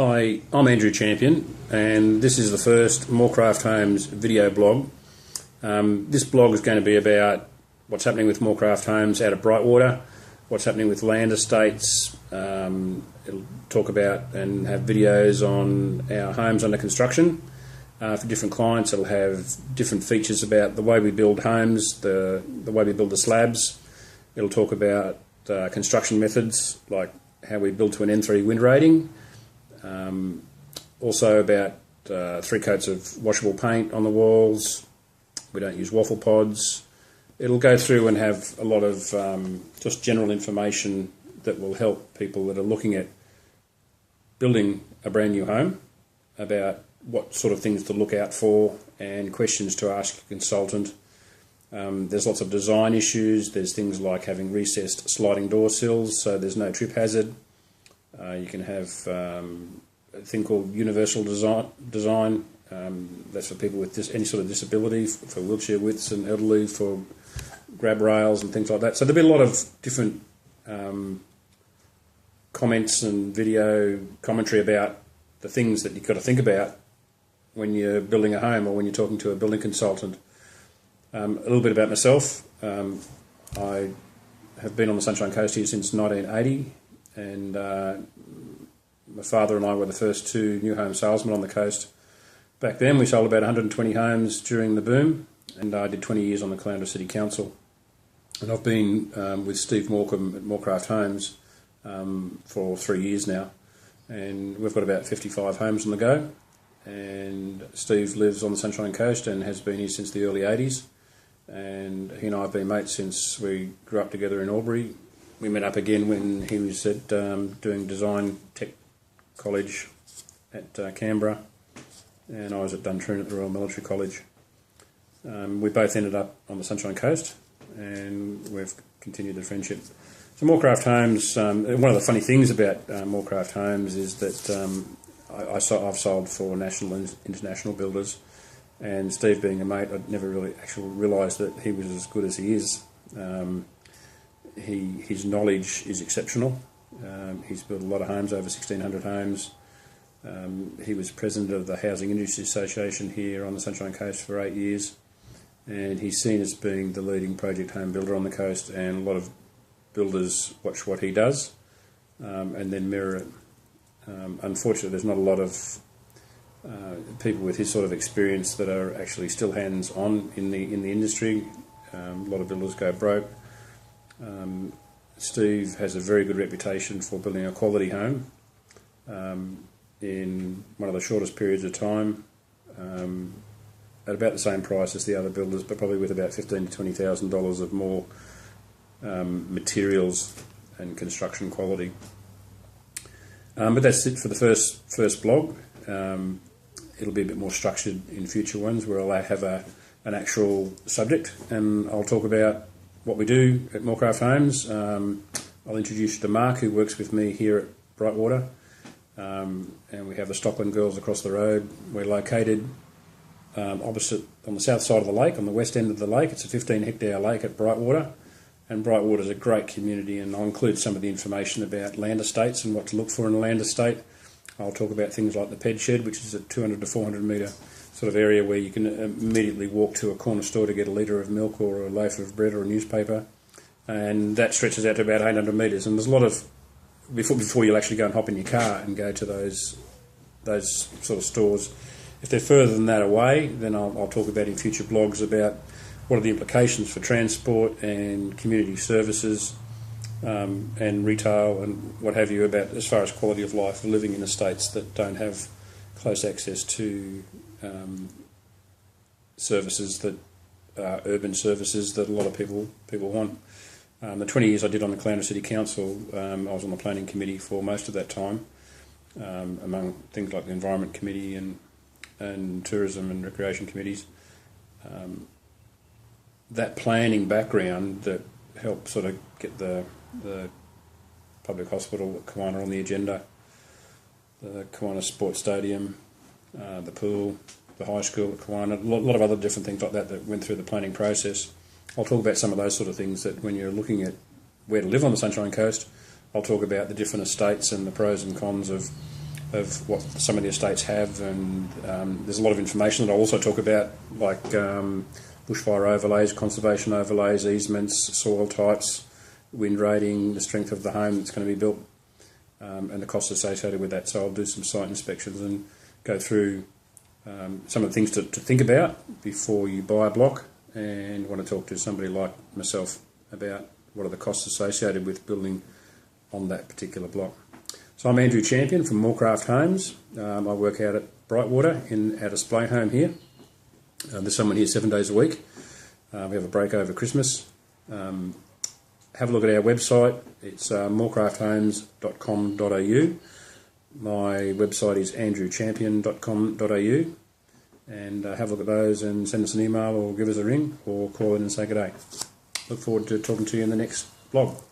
Hi, I'm Andrew Champion, and this is the first Moorcraft Homes video blog. This blog is going to be about what's happening with Moorcraft Homes out of Brightwater, what's happening with land estates. It'll talk about and have videos on our homes under construction. For different clients, it'll have different features about the way we build homes, the way we build the slabs. It'll talk about construction methods, like how we build to an N3 wind rating. Also about 3 coats of washable paint on the walls. We don't use waffle pods. It'll go through and have a lot of just general information that will help people that are looking at building a brand new home, about what sort of things to look out for and questions to ask a consultant. There's lots of design issues. There's things like having recessed sliding door sills so there's no trip hazard. You can have a thing called universal design. That's for people with any sort of disability, for wheelchair widths and elderly, for grab rails and things like that. So there'll be a lot of different comments and video commentary about the things that you've got to think about when you're building a home or when you're talking to a building consultant. A little bit about myself. I have been on the Sunshine Coast here since 1980, and my father and I were the first 2 new home salesmen on the coast. Back then we sold about 120 homes during the boom, and I did 20 years on the Caloundra City Council. And I've been with Steve Morecambe at Moorcraft Homes for 3 years now, and we've got about 55 homes on the go. And Steve lives on the Sunshine Coast and has been here since the early 80s, and he and I have been mates since we grew up together in Albury. We met up again when he was at doing Design Tech College at Canberra, and I was at Duntroon at the Royal Military College. We both ended up on the Sunshine Coast, and we've continued the friendship. So Moorcraft Homes, one of the funny things about Moorcraft Homes is that I've sold for national and international builders, and Steve being a mate, I'd never really actually realised that he was as good as he is. His knowledge is exceptional. He's built a lot of homes, over 1,600 homes. He was president of the Housing Industry Association here on the Sunshine Coast for 8 years, and he's seen as being the leading project home builder on the coast, and a lot of builders watch what he does and then mirror it. Unfortunately, there's not a lot of people with his sort of experience that are actually still hands-on in the industry. A lot of builders go broke. Steve has a very good reputation for building a quality home in one of the shortest periods of time, at about the same price as the other builders, but probably with about $15,000 to $20,000 of more materials and construction quality. But that's it for the first blog. It'll be a bit more structured in future ones, where I'll have an actual subject, and I'll talk about what we do at Moorcraft Homes. I'll introduce you to Mark, who works with me here at Brightwater, and we have the Stockland Girls across the road. We're located opposite, on the south side of the lake, on the west end of the lake. It's a 15-hectare lake at Brightwater, and Brightwater is a great community, and I'll include some of the information about land estates and what to look for in a land estate. I'll talk about things like the ped shed, which is a 200 to 400 metre sort of area where you can immediately walk to a corner store to get a litre of milk or a loaf of bread or a newspaper, and that stretches out to about 800 metres. And there's a lot of, before you'll actually go and hop in your car and go to those sort of stores. If they're further than that away, then I'll talk about in future blogs about what are the implications for transport and community services and retail and what have you, about as far as quality of life for living in estates that don't have close access to services that are urban services that a lot of people want. The 20 years I did on the Caloundra City Council, I was on the planning committee for most of that time, among things like the Environment Committee and Tourism and Recreation Committees. That planning background that helped sort of get the public hospital at Kiwana on the agenda, the Kiwana Sports Stadium, the pool, the high school at Kiwana, a lot of other different things like that went through the planning process. I'll talk about some of those sort of things that when you're looking at where to live on the Sunshine Coast, I'll talk about the different estates and the pros and cons of of what some of the estates have, and there's a lot of information that I also talk about, like bushfire overlays, conservation overlays, easements, soil types, wind rating, the strength of the home that's going to be built, and the costs associated with that. So I'll do some site inspections and go through some of the things to think about before you buy a block, and want to talk to somebody like myself about what are the costs associated with building on that particular block. So I'm Andrew Champion from Moorcraft Homes. I work out at Brightwater in our display home here. There's someone here 7 days a week. We have a break over Christmas. Have a look at our website. It's moorcrafthomes.com.au. My website is andrewchampion.com.au. And have a look at those and send us an email or give us a ring or call in and say good day. Look forward to talking to you in the next vlog.